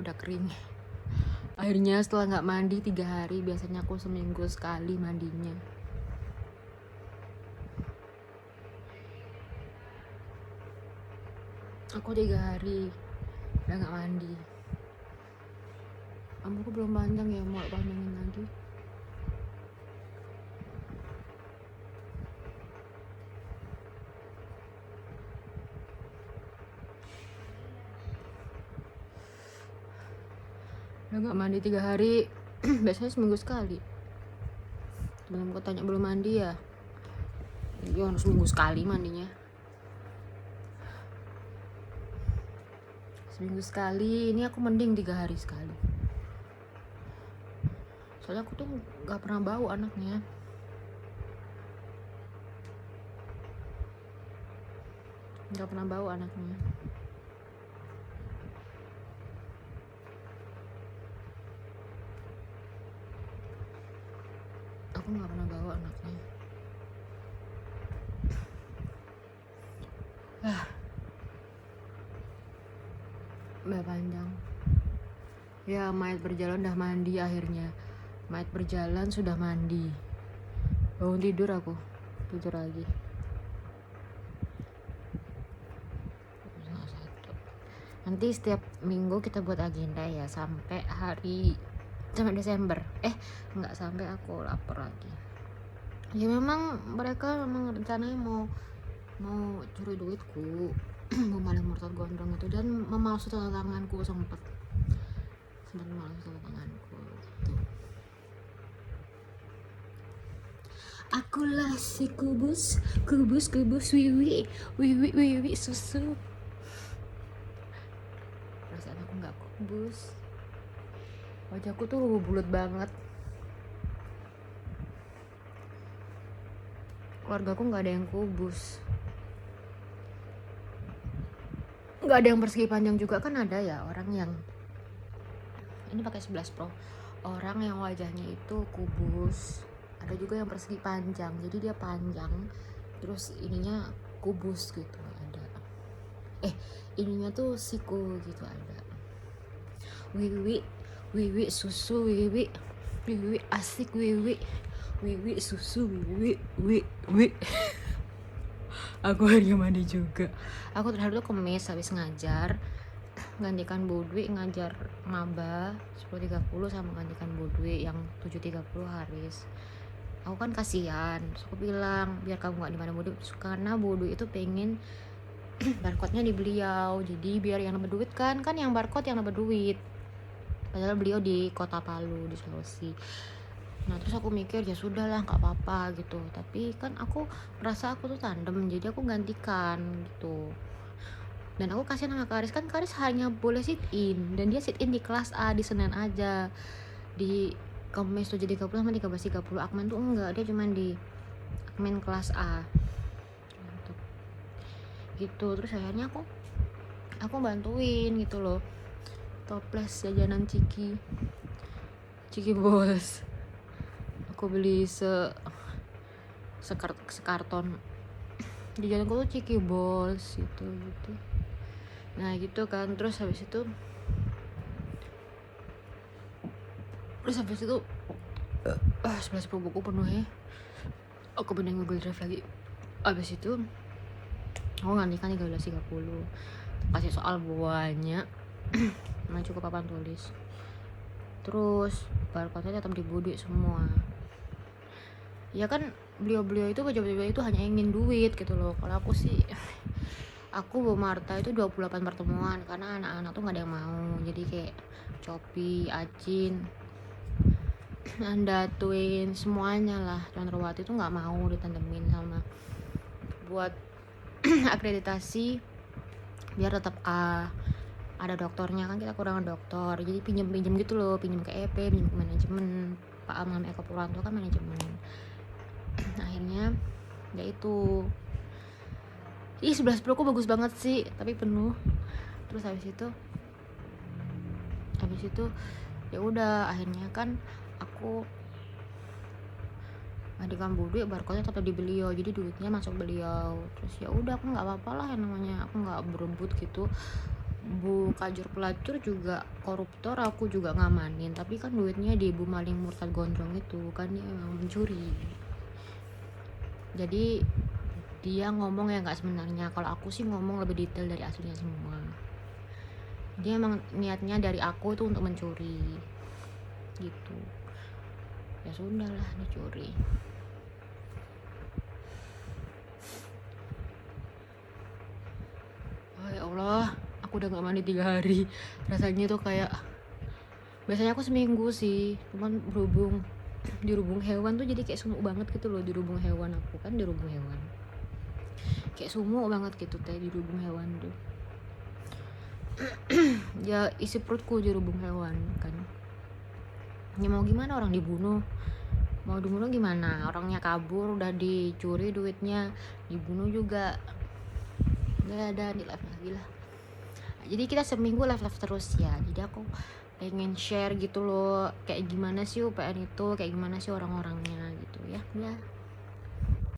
aku udah kering. Akhirnya setelah nggak mandi 3 hari, biasanya aku seminggu sekali mandinya. Aku 3 hari udah nggak mandi. Rambutku belum panjang ya, mau panjangin lagi. Udah nggak mandi 3 hari. Biasanya seminggu sekali. Temen-temenku tanya belum mandi ya? Iya, harus seminggu sekali mandinya. Seminggu sekali. Ini aku mending 3 hari sekali. Soalnya aku tuh nggak pernah bau anaknya. Nggak pernah bau anaknya. Aku nggak pernah bau anaknya. Udah panjang. Ya, mayat berjalan udah mandi akhirnya. Mayat berjalan sudah mandi. Bangun tidur aku. Tidur lagi. Nanti setiap minggu kita buat agenda ya sampai Desember. Nggak sampai aku lapar lagi. Ya memang mereka rencananya mau curi duitku. Mau maling murtad gondrong itu dan memalsu tanda tanganku sempat memalsu tanda tanganku gitu. Akulah si kubus wiwi susu. Perasaan aku nggak kubus. Wajahku tuh bulat banget. Keluargaku nggak ada yang kubus. Nggak ada yang persegi panjang juga, kan ada ya orang yang ini pakai 11 Pro, orang yang wajahnya itu kubus. Ada juga yang persegi panjang, jadi dia panjang terus ininya kubus gitu ada. Ininya tuh siku gitu ada. Wiwi susu wiwi asik wiwi susu wiwi. Aku akhirnya mandi juga. Aku terakhir tuh Kemis habis ngajar, gantikan Budwi ngajar maba 10.30 sama gantikan Budwi yang 7.30 Haris. Aku kan kasihan, terus aku bilang biar kamu gak dimana Budwi, karena Budwi itu pengen barcode-nya di beliau, jadi biar yang dapat duit kan yang barcode yang dapat duit, padahal beliau di kota Palu di Sulawesi. Nah terus aku mikir ya sudahlah nggak apa-apa gitu, tapi kan aku merasa aku tuh tandem, jadi aku gantikan gitu. Dan aku kasihan sama Karis, kan Karis hanya boleh sit in dan dia sit in di kelas A di Senin aja, di Kamis 7.30 sama 13.30. Akmen tuh enggak, dia cuman di Akmen kelas A gitu. Terus akhirnya aku bantuin gitu loh, toples jajanan Ciki Balls. Aku beli sekarton jajananku tuh Ciki Balls gitu. Nah gitu kan, terus habis itu 11 Pro buku penuh ya. Aku pindahin Google Drive lagi. Habis itu aku gantikan 13.30, kasih soal banyak. Emang cukup papan tulis. Terus barcode-nya tetap di Budwi semua. Ya kan beliau itu pejabat itu hanya ingin duit gitu loh. Kalau aku sih, aku Bu Marta itu 28 pertemuan karena anak-anak tuh gak ada yang mau. Jadi kayak Copi, Acin, Anda Twin, semuanya lah. Chandrawati tuh gak mau ditandemin sama buat akreditasi biar tetap A. Ada dokternya kan, kita kurang dokter, jadi pinjam gitu loh, pinjam ke EP, pinjam ke manajemen. Pak Amam Eko Puranto kan manajemen. Akhirnya ya itu 11 Pro ku bagus banget sih, tapi penuh. Terus habis itu ya udah, akhirnya kan aku gantikan Budwi, barcode-nya tetap di beliau, jadi duitnya masuk beliau. Terus ya udah, aku nggak apa-apa lah, yang namanya aku nggak berebut gitu. Bu Kajur pelacur juga koruptor, aku juga ngamanin, tapi kan duitnya di Bu Maling Murtad Gondrong itu kan dia memang mencuri. Jadi dia ngomong ya nggak sebenarnya, kalau aku sih ngomong lebih detail dari aslinya semua. Dia emang niatnya dari aku tuh untuk mencuri gitu. Ya sudahlah, dicuri. Oh ya Allah, aku udah nggak mandi 3 hari. Rasanya tuh kayak, biasanya aku seminggu sih, cuman berhubung di rubung hewan tuh jadi kayak sumuk banget gitu loh. Di rubung hewan, aku kan di rubung hewan, kayak sumuk banget gitu teh di rubung hewan tuh. Ya isi perutku di rubung hewan kan. Ya mau gimana, orang dibunuh, mau dibunuh gimana, orangnya kabur, udah dicuri duitnya, dibunuh juga. Gak ada di live lagi lah. Jadi kita seminggu live terus ya. Jadi aku pengen share gitu loh, kayak gimana sih UPN itu, kayak gimana sih orang-orangnya gitu ya.